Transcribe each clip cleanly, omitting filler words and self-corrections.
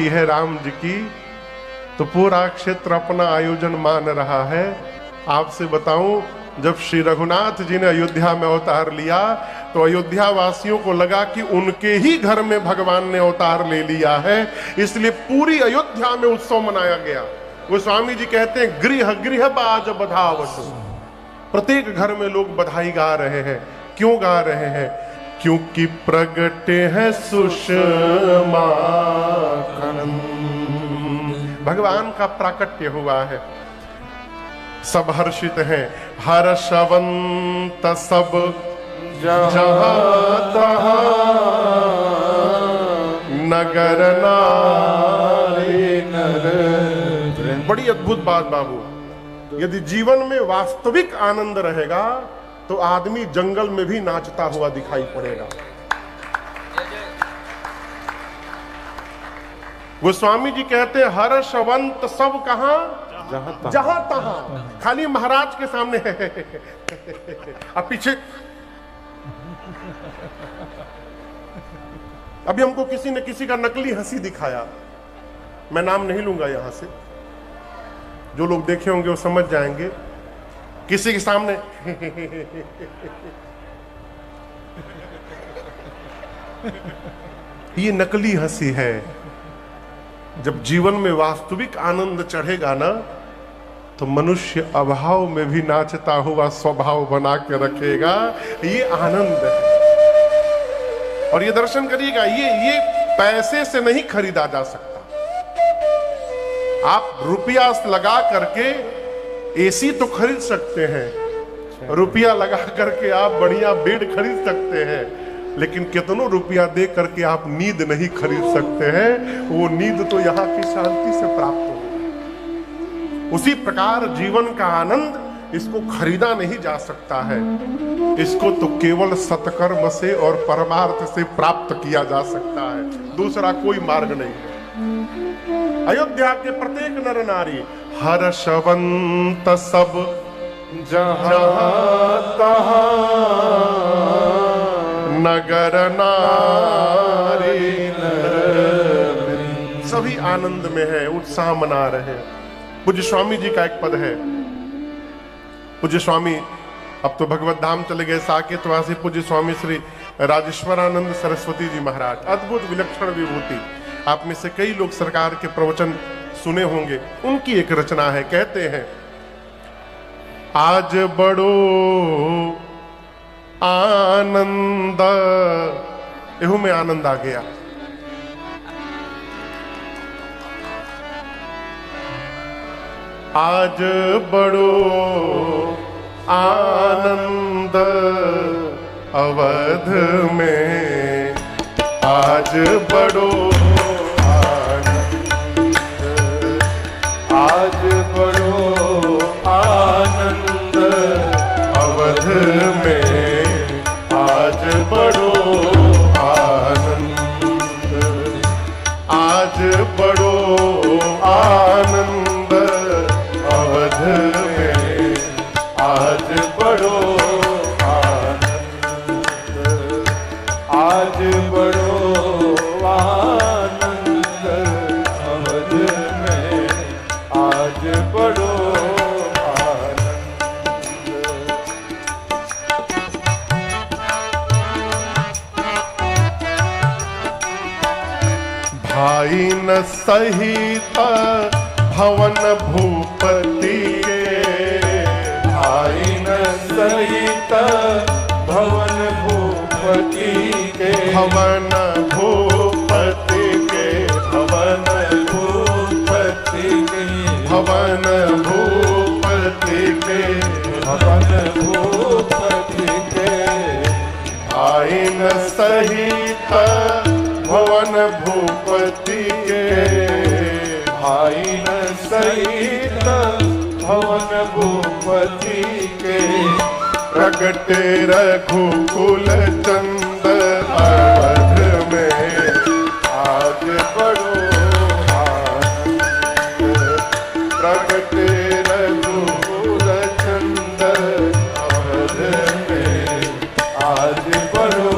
है राम जी की, तो पूरा क्षेत्र अपना आयोजन मान रहा है। आपसे बताऊं, जब श्री रघुनाथ जी ने अयोध्या में अवतार लिया तो अयोध्या वासियों को लगा कि उनके ही घर में भगवान ने अवतार ले लिया है, इसलिए पूरी अयोध्या में उत्सव मनाया गया। वो स्वामी जी कहते हैं, गृह गृह बाज बधावसु, प्रत्येक घर में लोग बधाई गा रहे हैं। क्यों गा रहे हैं? क्योंकि प्रगटे है सुषमा, भगवान का प्राकट्य हुआ है। सब हर्षित हैं, हर्षवंत सब जहां तहां, नगर नारी नर। बड़ी अद्भुत बात बाबू, यदि जीवन में वास्तविक आनंद रहेगा तो आदमी जंगल में भी नाचता हुआ दिखाई पड़ेगा। गोस्वामी जी कहते हैं, हर्षवंत सब कहां? जहां तहां। खाली महाराज के सामने अब पीछे। अभी हमको किसी ने किसी का नकली हंसी दिखाया, मैं नाम नहीं लूंगा यहां से, जो लोग देखे होंगे वो समझ जाएंगे। किसी के सामने ये नकली हंसी है। जब जीवन में वास्तविक आनंद चढ़ेगा ना, तो मनुष्य अभाव में भी नाचता हुआ स्वभाव बना के रखेगा। ये आनंद है। और ये दर्शन करिएगा, ये पैसे से नहीं खरीदा जा सकता। आप रुपया लगा करके एसी तो खरीद सकते हैं, रुपया लगा करके आप बढ़िया बेड खरीद सकते हैं, लेकिन कितनों रुपया दे करके आप नींद नहीं खरीद सकते हैं। वो नींद तो यहाँ की शांति से प्राप्त हो। उसी प्रकार जीवन का आनंद, इसको खरीदा नहीं जा सकता है, इसको तो केवल सत्कर्म से और परमार्थ से प्राप्त किया जा सकता है। दूसरा कोई मार्ग नहीं है। अयोध्या के प्रत्येक नर नारी हर्षवंत सब जहां तहां, नगर नारी नर, सभी आनंद में है, उत्साह मना रहे हैं। पूज्य स्वामी जी का एक पद है। पूज्य स्वामी अब तो भगवत धाम चले गए साकेत वासी पूज्य स्वामी श्री राजेश्वरानंद सरस्वती जी महाराज, अद्भुत विलक्षण विभूति। आप में से कई लोग सरकार के प्रवचन सुने होंगे। उनकी एक रचना है, कहते हैं, आज बड़ो आनंद, एहू में आनंद आ गया। आज बड़ो आनंद अवध में, आज बड़ो आनंद, आज बड़ो आनंद अवध में, आज बड़ो आनंद, आज बड़ो आनंद अवध में, आज बड़ो आनंद, आज बड़ो आनंद अवध में, आज बड़ो आनंद। भाई न सहित भवन भूपति के, भाई न सहित भवन भूपति के, भवन भूपति के, भवन भूपति के, भवन भूपति के, भवन भूपति के, भाई न सहित भवन भूपति के, भाई न सहित भवन भूपति के, प्रगटे रघुकुल चंद अवध में, आज बड़ो आनंद, प्रगटे रघुकुल चंद अवध में, आज बड़ो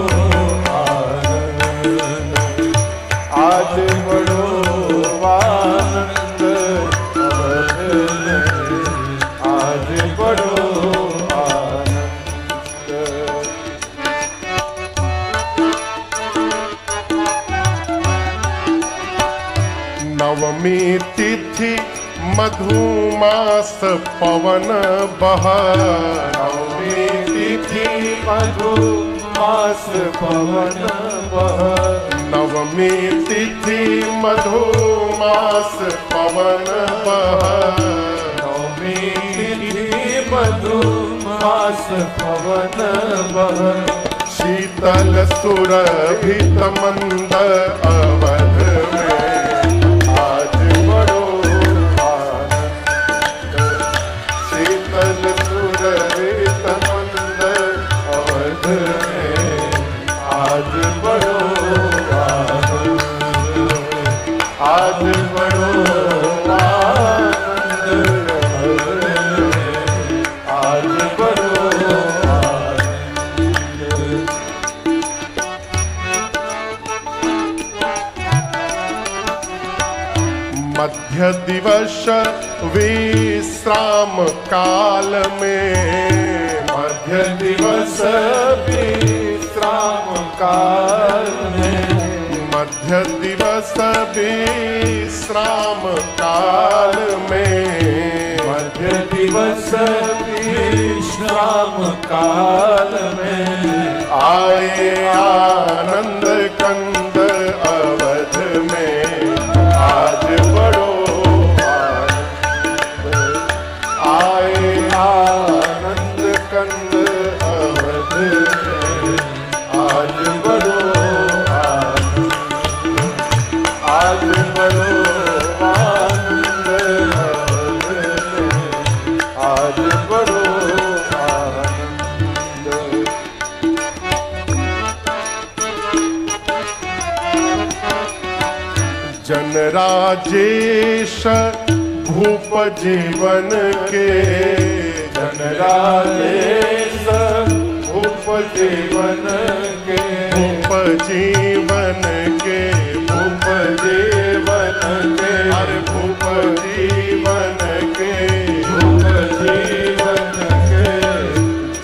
आनंद, आज बड़ो नवमी तिथि मधुमास पवन बह, नवमी तिथि मधुमास पवन बह, नवमी तिथि मधुमास पवन बह, नवमी तिथि मधुमास पवन बह, शीतल सुरभित मंद अवध में आज बड़ो आनंद, शीतल सुरभित मंद अवध में आज बड़ो आनंद, आज बड़ो आनंद, आज बड़ो मध्य दिवस विश्राम काल में, मध्य दिवस विश्राम काल में, मध्य दिवस विश्राम काल में, मध्य दिवस विश्राम काल में, आए आनंद कंद अवध में आज बड़ो आनंद, आए आनंद कंद अवध में आज बड़ो आनंद, आज बड़ो आनंद अवध में आज बड़ो आनंद। जनराजेश भूप जीवन के, जनराजेश भूप जीवन के, भूप जीवन के, भूप जीवन के, अरे भूप जीवन के, भूप जीवन के,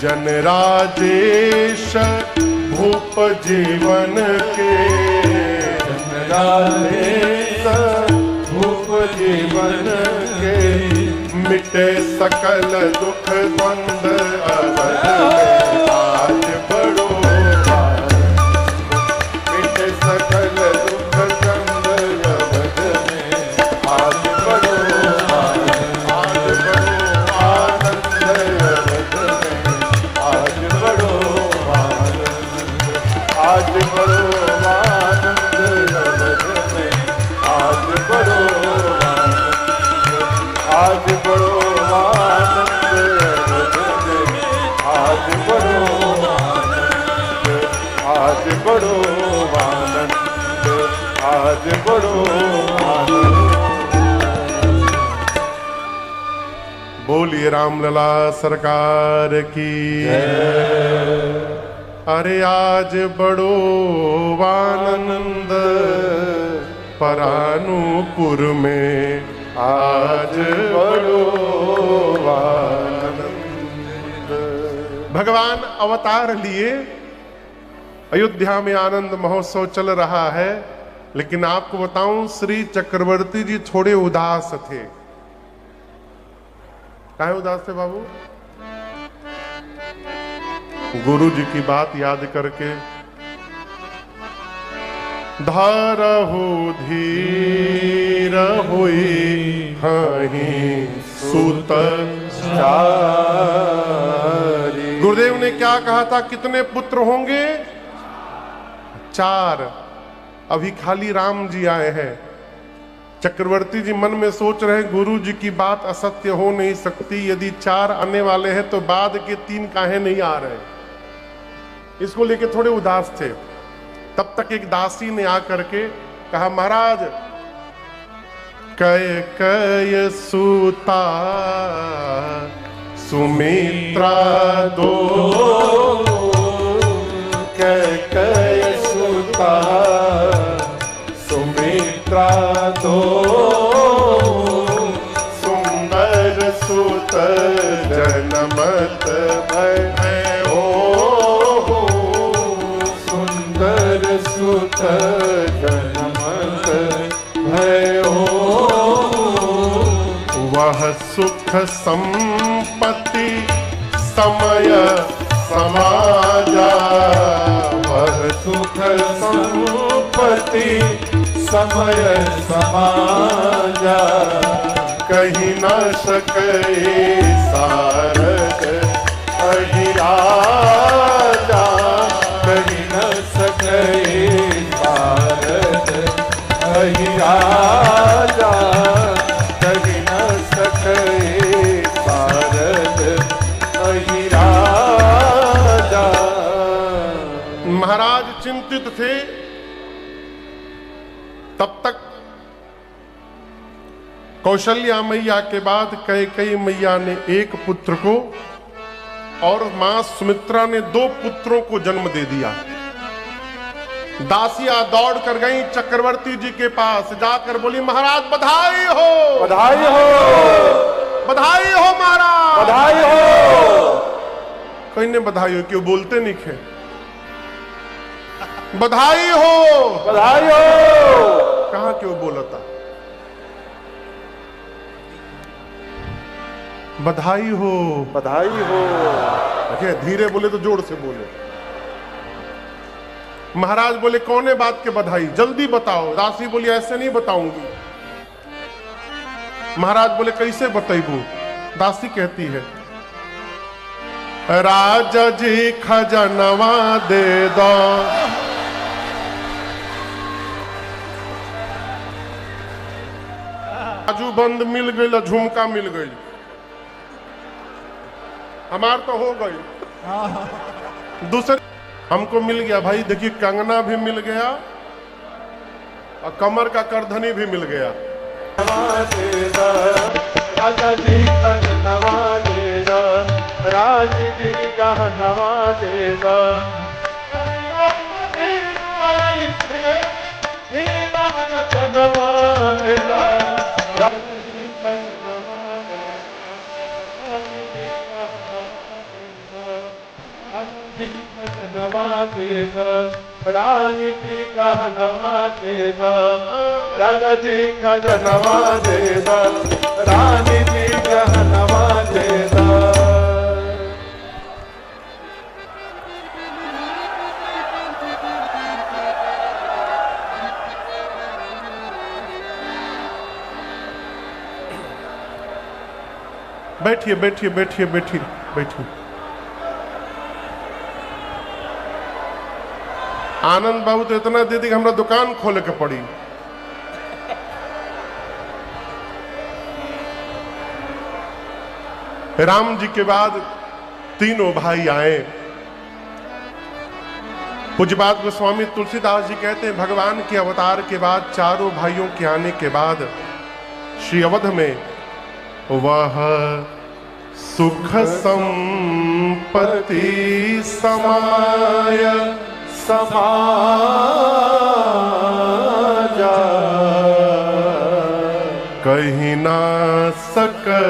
जनराजेश भूप जीवन के, जनराजेश भूप जीवन के, मिटे सकल दुख द्वंद अवध में आज बड़ो आनंद, मिटे सकल दुख द्वंद अवध में आज बड़ो आनंद, आज बड़ो आनंद अवध में आज बड़ो आनंद, आज बड़ो आनंद अवध में आज बड़ो आज बड़ो आनंद अवध में आज बड़ो आनंद, आज बड़ो आनंद, आज बड़ो आनंद। बोलिए रामलला सरकार की। अरे आज बड़ो आनंद परानुपुर में आज बड़ो आनंद। भगवान अवतार लिए अयोध्या में आनंद महोत्सव चल रहा है, लेकिन आपको बताऊं श्री चक्रवर्ती जी थोड़े उदास थे। काहे उदास थे बाबू? गुरु जी की बात याद करके धारहु धीर हुई हहि सुत चारि। गुरुदेव ने क्या कहा था? कितने पुत्र होंगे? 4। अभी खाली राम जी आए हैं। चक्रवर्ती जी मन में सोच रहे हैं गुरु जी की बात असत्य हो नहीं सकती, यदि 4 आने वाले हैं तो बाद के 3 काहे नहीं आ रहे। इसको लेके थोड़े उदास थे। तब तक एक दासी ने आकर के कहा, महाराज कय कय सुता सुमित्रा दो, कय कय सुता सुमित्रा दो, सुंदर सुत जनमत भयो, सुंदर सुत जनमत भयो। वह सुख संपत्ति समय समाजा, वह सुख संपत्ति समय समाजा, कहीं न सके सारद अहिराजा, कहीं न सके भारत अहिराजा, कहीं न सके भारत अहिराजा। महाराज चिंतित थे। तब तक कौशल्या मैया के बाद कैकेयी मैया ने एक पुत्र को और मां सुमित्रा ने 2 पुत्रों को जन्म दे दिया। दासियां दौड़ कर गई चक्रवर्ती जी के पास, जाकर बोली महाराज बधाई हो, बधाई हो, बधाई हो महाराज, बधाई हो। कहीं ने बधाई हो, क्यों बोलते नहीं थे? बधाई हो, बधाई हो। कहां क्यों बोलता? बधाई हो, बधाई हो। देखिए धीरे बोले तो जोर से बोले। महाराज बोले कौने बात के बधाई, जल्दी बताओ। दासी बोली ऐसे नहीं बताऊंगी। महाराज बोले कैसे बताइबू? दासी कहती है राजा जी खजनवा दे दो, बाजू बंद मिल गई, झुमका मिल गई, हमार तो हो गई। दूसरे हमको मिल गया भाई, देखिए कंगना भी मिल गया और कमर का करधनी भी मिल गया। राजा जी का नवाजेगा, राज जी का नवाजेगा। राजनीति का नवाजेगा, राजा जी का नवाजेगा, राजनीति का नवाजेगा। बैठिए बैठिए बैठिए बैठिए बैठिए। आनंद बाबू तो इतना दे दी कि हमरा दुकान खोले के पड़ी। राम जी के बाद तीनों भाई आए। पूज्यपाद गोस्वामी तुलसीदास जी कहते हैं भगवान के अवतार के बाद चारों भाइयों के आने के बाद श्री अवध में वह सुख संपत्ति समाय समाजा, कहीं ना सके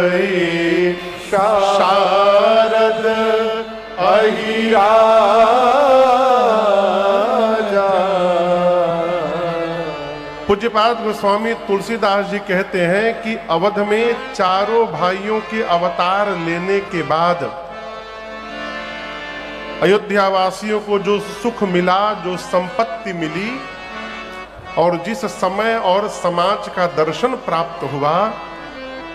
शारद अहिराजा। पूज्यपाद गोस्वामी तुलसीदास जी कहते हैं कि अवध में चारों भाइयों के अवतार लेने के बाद अयोध्या वासियों को जो सुख मिला, जो संपत्ति मिली और जिस समय और समाज का दर्शन प्राप्त हुआ,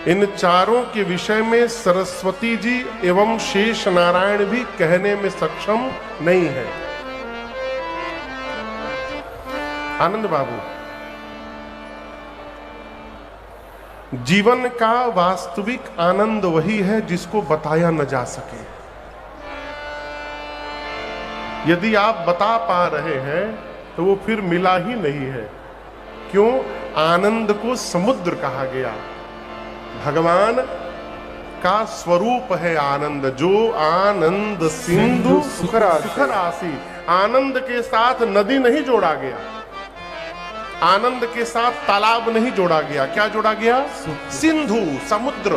इन चारों के विषय में सरस्वती जी एवं शेष नारायण भी कहने में सक्षम नहीं है। आनंद बाबू, जीवन का वास्तविक आनंद वही है जिसको बताया न जा सके। यदि आप बता पा रहे हैं तो वो फिर मिला ही नहीं है। क्यों? आनंद को समुद्र कहा गया। भगवान का स्वरूप है आनंद, जो आनंद सिंधु सुखराशि। आनंद के साथ नदी नहीं जोड़ा गया, आनंद के साथ तालाब नहीं जोड़ा गया। क्या जोड़ा गया? सिंधु, समुद्र।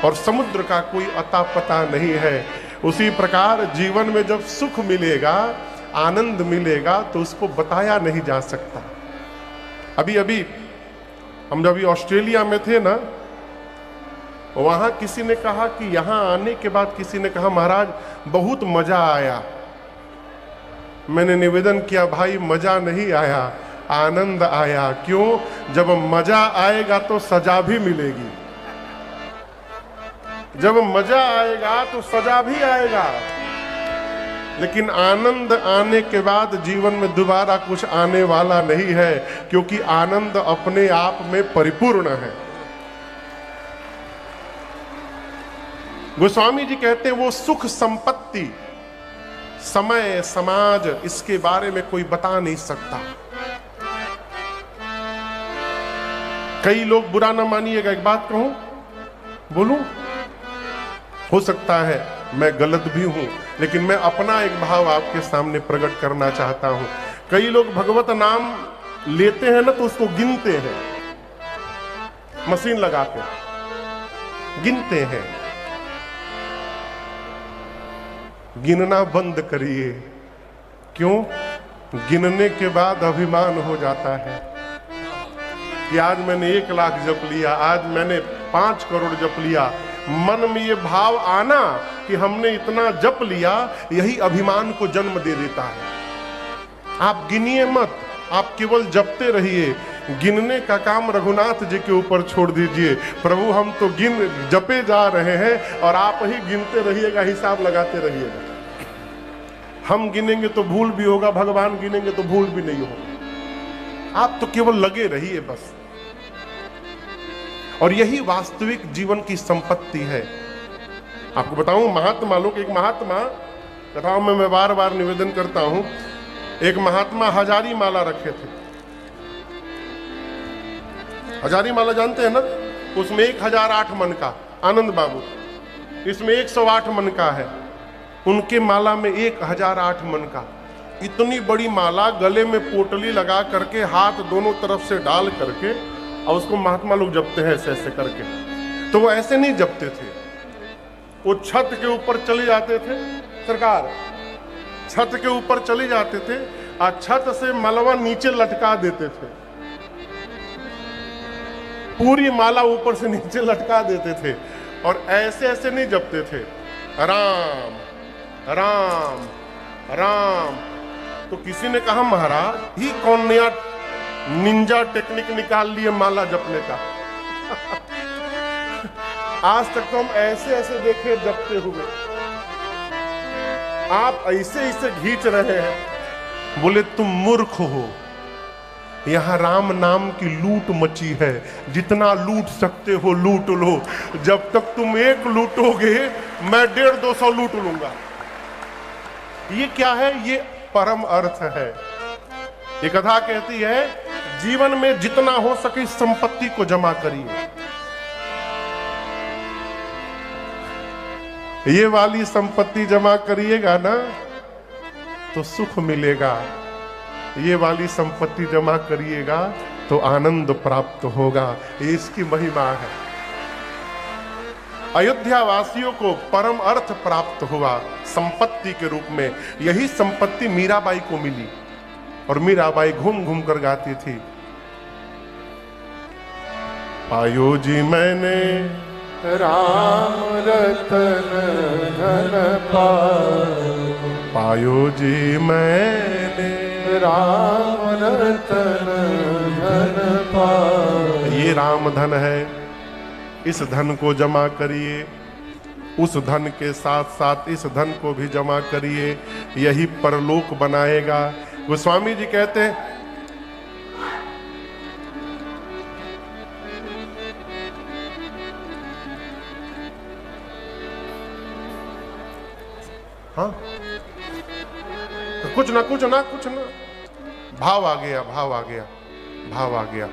और समुद्र का कोई अता पता नहीं है। उसी प्रकार जीवन में जब सुख मिलेगा, आनंद मिलेगा, तो उसको बताया नहीं जा सकता। अभी अभी हम जब ऑस्ट्रेलिया में थे ना, वहां किसी ने कहा कि यहां आने के बाद किसी ने कहा महाराज बहुत मजा आया। मैंने निवेदन किया भाई मजा नहीं आया, आनंद आया। क्यों? जब मजा आएगा तो सजा भी मिलेगी, जब मजा आएगा तो सजा भी आएगा। लेकिन आनंद आने के बाद जीवन में दोबारा कुछ आने वाला नहीं है, क्योंकि आनंद अपने आप में परिपूर्ण है। गोस्वामी जी कहते हैं वो सुख संपत्ति, समय, समाज, इसके बारे में कोई बता नहीं सकता। कई लोग बुरा ना मानिएगा, एक बात कहूं, बोलूं, हो सकता है मैं गलत भी हूं, लेकिन मैं अपना एक भाव आपके सामने प्रकट करना चाहता हूं। कई लोग भगवत नाम लेते हैं ना तो उसको गिनते हैं, मशीन लगा के गिनते हैं। गिनना बंद करिए। क्यों? गिनने के बाद अभिमान हो जाता है कि आज मैंने 1 लाख जप लिया, आज मैंने 5 करोड़ जप लिया। मन में ये भाव आना कि हमने इतना जप लिया, यही अभिमान को जन्म दे देता है। आप गिनिए मत, आप केवल जपते रहिए। गिनने का काम रघुनाथ जी के ऊपर छोड़ दीजिए। प्रभु हम तो जपे जा रहे हैं और आप ही गिनते रहिएगा, हिसाब लगाते रहिएगा। हम गिनेंगे तो भूल भी होगा, भगवान गिनेंगे तो भूल भी नहीं होगा। आप तो केवल लगे रहिए बस। और यही वास्तविक जीवन की संपत्ति है। आपको बताऊं, महात्मा लोग, एक महात्मा, कथाओं में मैं बार बार निवेदन करता हूं, एक महात्मा हजारी माला रखे थे। हजारी माला जानते हैं ना? उसमें 1008 मन का, आनंद बाबू, इसमें 108 मन का है। उनके माला में 1008 मन का। इतनी बड़ी माला गले में पोटली लगा करके, हाथ दोनों तरफ से डाल करके, और उसको महात्मा लोग जपते हैं ऐसे ऐसे करके। तो वो ऐसे नहीं जपते थे, वो छत के ऊपर चले जाते थे, सरकार छत के ऊपर चले जाते थे और छत से मलवा नीचे लटका देते थे। पूरी माला ऊपर से नीचे लटका देते थे और ऐसे ऐसे नहीं जपते थे, राम राम राम। तो किसी ने कहा महाराज ही कौन नया निंजा टेक्निक निकाल लिए माला जपने का? आज तक तो हम ऐसे ऐसे देखे जपते हुए, आप ऐसे ऐसे खींच रहे हैं। बोले तुम मूर्ख हो, यहां राम नाम की लूट मची है, जितना लूट सकते हो लूट लो। जब तक तुम 1 लूटोगे मैं 150-200 लूट लूंगा। ये क्या है? ये परम अर्थ है। ये कथा कहती है जीवन में जितना हो सके संपत्ति को जमा करिए। ये वाली संपत्ति जमा करिएगा ना तो सुख मिलेगा, ये वाली संपत्ति जमा करिएगा तो आनंद प्राप्त होगा। ये इसकी महिमा है। अयोध्या वासियों को परम अर्थ प्राप्त हुआ संपत्ति के रूप में। यही संपत्ति मीराबाई को मिली और मीराबाई घूम घूम कर गाती थी, पायो जी मैंने राम रतन धन पायो जी मैंने राम रतन धन ये राम धन है, इस धन को जमा करिए। उस धन के साथ साथ इस धन को भी जमा करिए, यही परलोक बनाएगा। गोस्वामी जी कहते हैं हाँ, कुछ ना कुछ ना कुछ ना, भाव आ गया, भाव आ गया, भाव आ गया,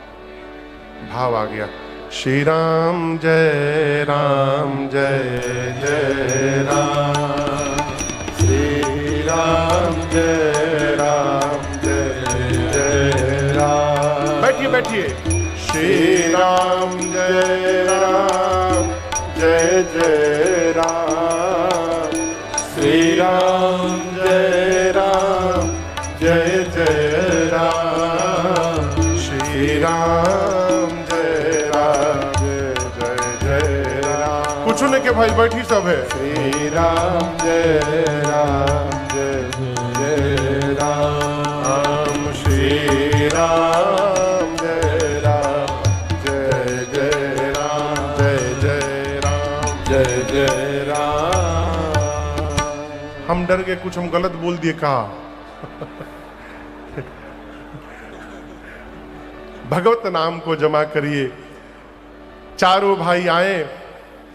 भाव आ गया। श्री राम जय राम जय जय राम, श्री राम जय जय राम। बैठिए बैठिए। श्री राम जय राम जय जय राम, श्री राम जय जय राम, श्री राम जय राम जय जय राम। भाई बैठी सब है। श्री राम जय राम श्री राम जय राम जय राम। हम डर गए, कुछ हम गलत बोल दिए कहा। भगवत नाम को जमा करिए। चारों भाई आए।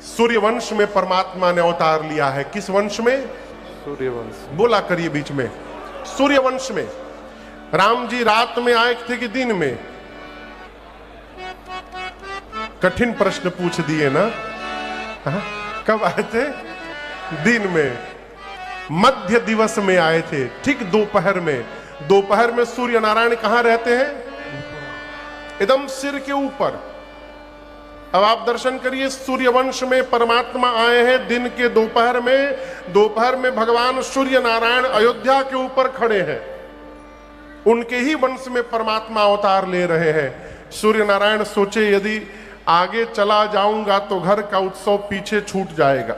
सूर्य वंश में परमात्मा ने अवतार लिया है। किस वंश में? सूर्यवंश। बोला करिए बीच में। सूर्य वंश में। राम जी रात में आए थे कि दिन में? कठिन प्रश्न पूछ दिए ना। हाँ? कब आए थे? दिन में। मध्य दिवस में आए थे, ठीक दोपहर में। दोपहर में सूर्य नारायण कहां रहते हैं? एकदम सिर के ऊपर। अब आप दर्शन करिए, सूर्यवंश में परमात्मा आए हैं दिन के दोपहर में। दोपहर में भगवान सूर्य नारायण अयोध्या के ऊपर खड़े हैं। उनके ही वंश में परमात्मा अवतार ले रहे हैं। सूर्य नारायण सोचे यदि आगे चला जाऊंगा तो घर का उत्सव पीछे छूट जाएगा।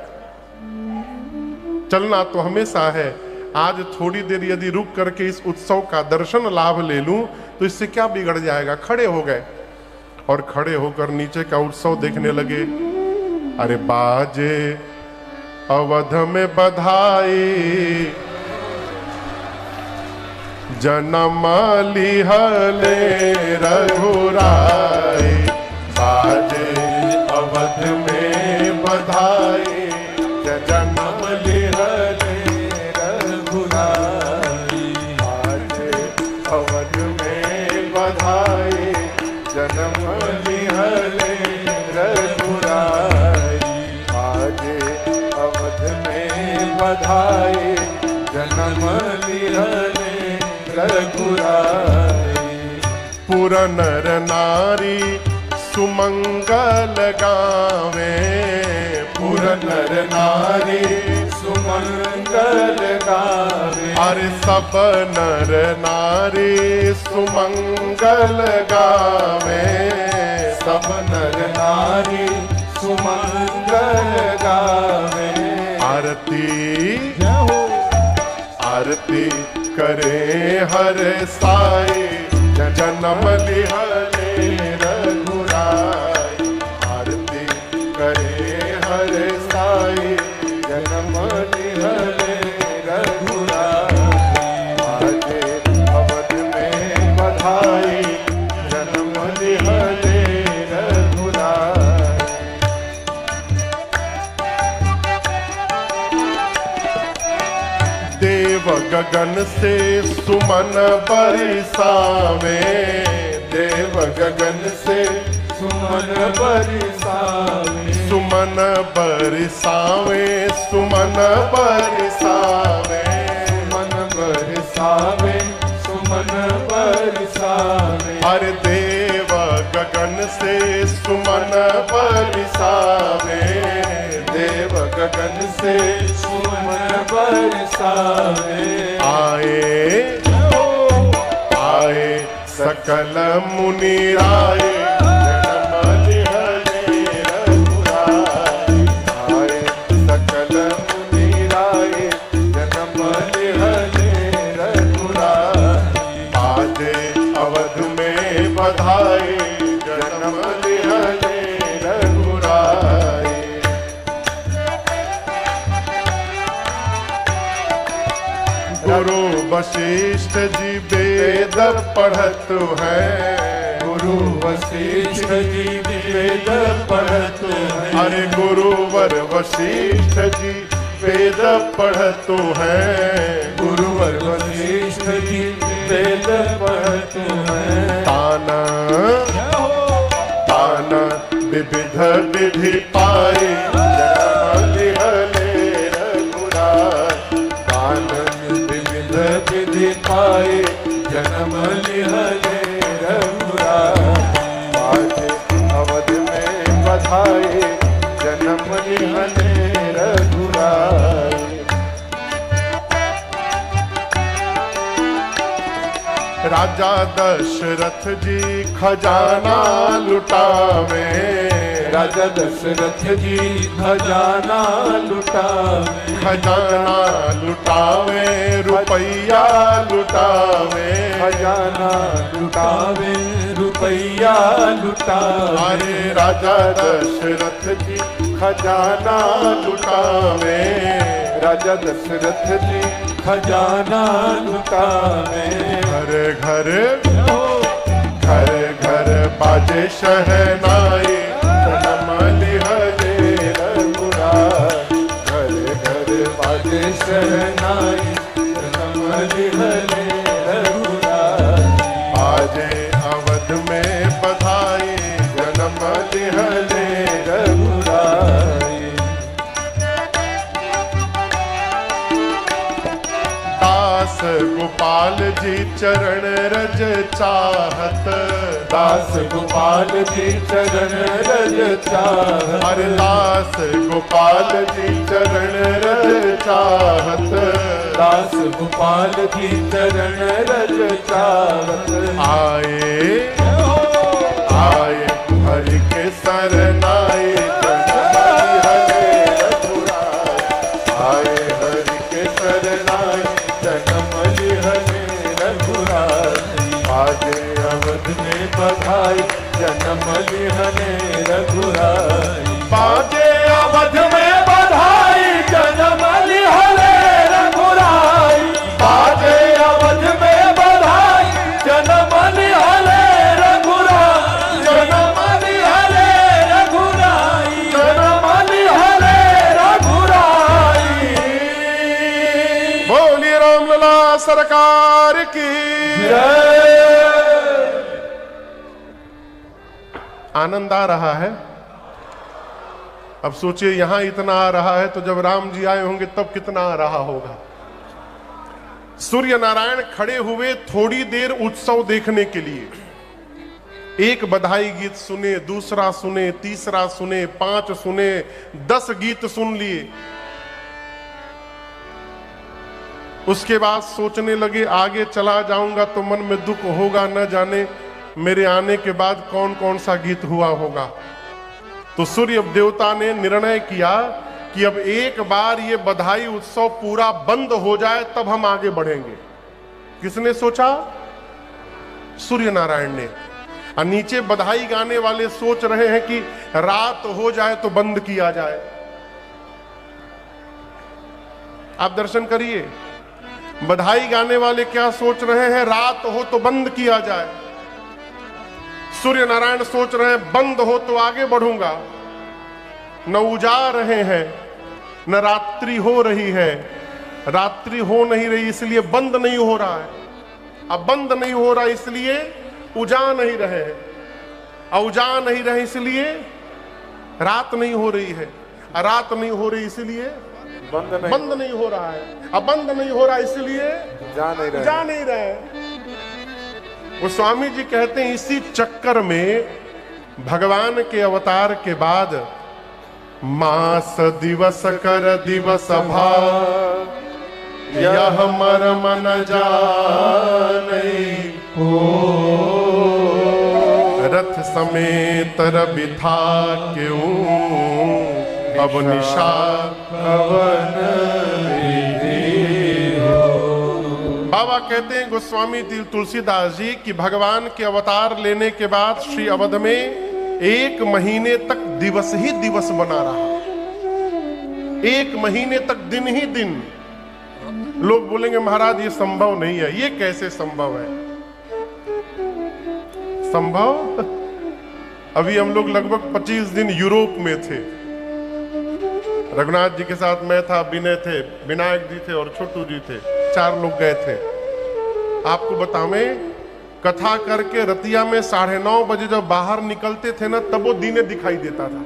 चलना तो हमेशा है, आज थोड़ी देर यदि रुक करके इस उत्सव का दर्शन लाभ ले लूं तो इससे क्या बिगड़ जाएगा। खड़े हो गए और खड़े होकर नीचे का उत्सव देखने लगे। अरे बाजे अवध में बधाई, जन्म लिहले रघुराई। बाजे अवध में बधाई, जन्म लिहले रघुराई। बाजे अवध में बधाई, जन्म लिहले रघुराई। बाजे अवध में बधाई, जन्म लिहले रघुराई। पुर नर नारी सुमंगल गावे, पुर नर नारी सुमंगल गावे। अरे सब नर नारी सुमंगल गावे, सब नर नारी सुमंगल गावे। आरती आरती करे हर साई, जन्म लिहले रघुराई। आरती करे हर साई, जन्म लिहले रघुराई। बाजे अवध में बधाई, जन्म लिहले रघुराई। देव गगन से सुमन बरसावे, देव गगन से सुमन बरसावे। सुमन बरसावे, सुमन बरसावे, सुमन बरसावे, सुमन बरसावे। अरे देव गगन से सुमन बरसावे, देव गगन से सुमन बरसावे। आए आए सकल मुनि राय, जन्म लिहले रघुराई। आए सकल मुनि राय, जन्म लिहले रघुराई। बाजे अवध में बधाई, जन्म लिहले रघुराई। गुरु वशिष्ठ जी वेद पढ़त है, गुरु वशिष्ठ जी वेद पढ़त है। अरे गुरुवर वशिष्ठ जी वेद पढ़त है, गुरुवर वशिष्ठ जी वेद पढ़त है। ताना ताना विविध विधि पाए, जन्म लिहले रघुराई। ताना विविध विधि पाए, जन्म लिहले रघुराई। बाजे अवध में बधाई, जन्म लिहले रघुराई। राजा दशरथ जी खजाना लुटावे, राजा दशरथ जी खजाना लुटावे, खजाना लुटावे रुपया लुटावे, खजाना लुटावे रुपया लुटावे। अरे राजा दशरथ जी खजाना लुटावे, राजा दशरथ जी खजाना लुटावे। घर घर घर बाजे शहनाई, जन्म लिहले रघुराई। घर घर बाजे शहनाई, जन्म लिहले रघुराई। बाजे अवध में बधाई, जन्म लिहले रघुराई। दास गोपाल जी चरण रज चाहत, दास गोपाल जी चरण रज चाहत। हरे दास गोपाल जी चरण रज चाहत। दास गोपाल जी चरण रज चाहत। आए आए हरि के सरनाए, आए हरि के सरनाए, जन्म लिहले रघुराई। बाजे अवध में बधाई, जन्म लिहले रघुराई। बाजे अवध में बधाई, जन्म लिहले रघुराई। बाजे अवध में बधाई, जन्म लिहले रघुराई। जन्म लिहले रघुराई। जन्म लिहले रघुराई। बोलिए रामलला सरकार की। आनंद आ रहा है? अब सोचिए यहां इतना आ रहा है तो जब राम जी आए होंगे तब कितना आ रहा होगा। सूर्य नारायण खड़े हुए थोड़ी देर उत्सव देखने के लिए। एक बधाई गीत सुने, दूसरा सुने, तीसरा सुने, 5 सुने, 10 गीत सुन लिए। उसके बाद सोचने लगे आगे चला जाऊंगा तो मन में दुख होगा, न जाने मेरे आने के बाद कौन कौन सा गीत हुआ होगा। तो सूर्य देवता ने निर्णय किया कि अब एक बार ये बधाई उत्सव पूरा बंद हो जाए तब हम आगे बढ़ेंगे। किसने सोचा? सूर्य नारायण ने। और नीचे बधाई गाने वाले सोच रहे हैं कि रात हो जाए तो बंद किया जाए। आप दर्शन करिए, बधाई गाने वाले क्या सोच रहे हैं? रात हो तो बंद किया जाए। सूर्य नारायण सोच रहे हैं बंद हो तो आगे बढ़ूंगा। न उजा रहे हैं, न रात्रि हो रही है। रात्रि हो नहीं रही इसलिए बंद नहीं हो रहा है। अब बंद नहीं हो रहा इसलिए उजा नहीं रहे हैं। और उजा नहीं रहे इसलिए रात नहीं हो रही है। रात नहीं हो रही इसलिए बंद नहीं हो रहा है। अब बंद नहीं हो रहा इसलिए जा नहीं रहे। वो स्वामी जी कहते हैं इसी चक्कर में भगवान के अवतार के बाद मास दिवस कर दिवस भाव, यह मर्म न जाने हो। रथ समेत रवि था क्यों, अब निशा कवन बाबा कहते हैं गोस्वामी तुलसीदास जी कि भगवान के अवतार लेने के बाद श्री अवध में 1 महीने तक दिवस ही दिवस बना रहा। 1 महीने तक दिन ही दिन। लोग बोलेंगे महाराज ये संभव नहीं है। ये कैसे संभव है? संभव? अभी हम लोग लगभग 25 दिन यूरोप में थे। रघुनाथ जी के साथ मैं था, विनय थे, विनायक जी थे और छोटू जी थे। 4 लोग गए थे। आपको बतावें, कथा करके रतिया में 9:30 बजे जब बाहर निकलते थे ना तब वो दिने दिखाई देता था।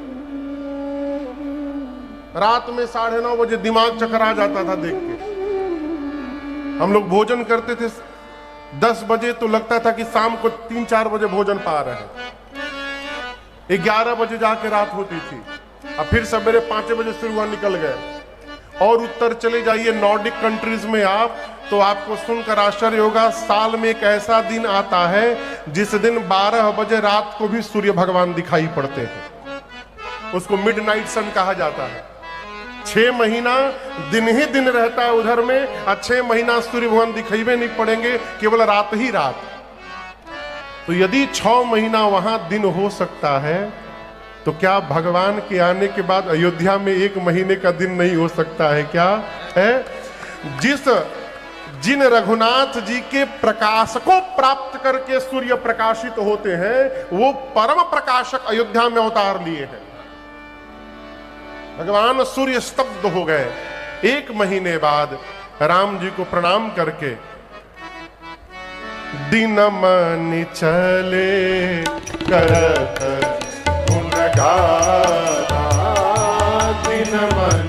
रात में 9:30 बजे दिमाग चकरा जाता था देख के। हम लोग भोजन करते थे 10 बजे तो लगता था कि शाम को 3-4 बजे भोजन पा रहे हैं। 11 बजे जाके रात होती थी। अब फिर सवेरे 5 बजे फिर वहां निकल गए। और उत्तर चले जाइए नॉर्डिक कंट्रीज में आप, तो आपको सुनकर आश्चर्य होगा, साल में एक ऐसा दिन आता है जिस दिन 12 बजे रात को भी सूर्य भगवान दिखाई पड़ते हैं। उसको मिडनाइट सन कहा जाता है। 6 महीना दिन ही दिन रहता है उधर में, और 6 महीना सूर्य भगवान दिखाई नहीं पड़ेंगे, केवल रात ही रात। तो यदि 6 महीना वहां दिन हो सकता है, तो क्या भगवान के आने के बाद अयोध्या में 1 महीने का दिन नहीं हो सकता है? क्या है? जिन रघुनाथ जी के प्रकाश को प्राप्त करके सूर्य प्रकाशित होते हैं, वो परम प्रकाशक अयोध्या में अवतार लिए हैं। भगवान सूर्य स्तब्ध हो गए। 1 महीने बाद राम जी को प्रणाम करके दिन मन चले करत गुण गाना, दिन मन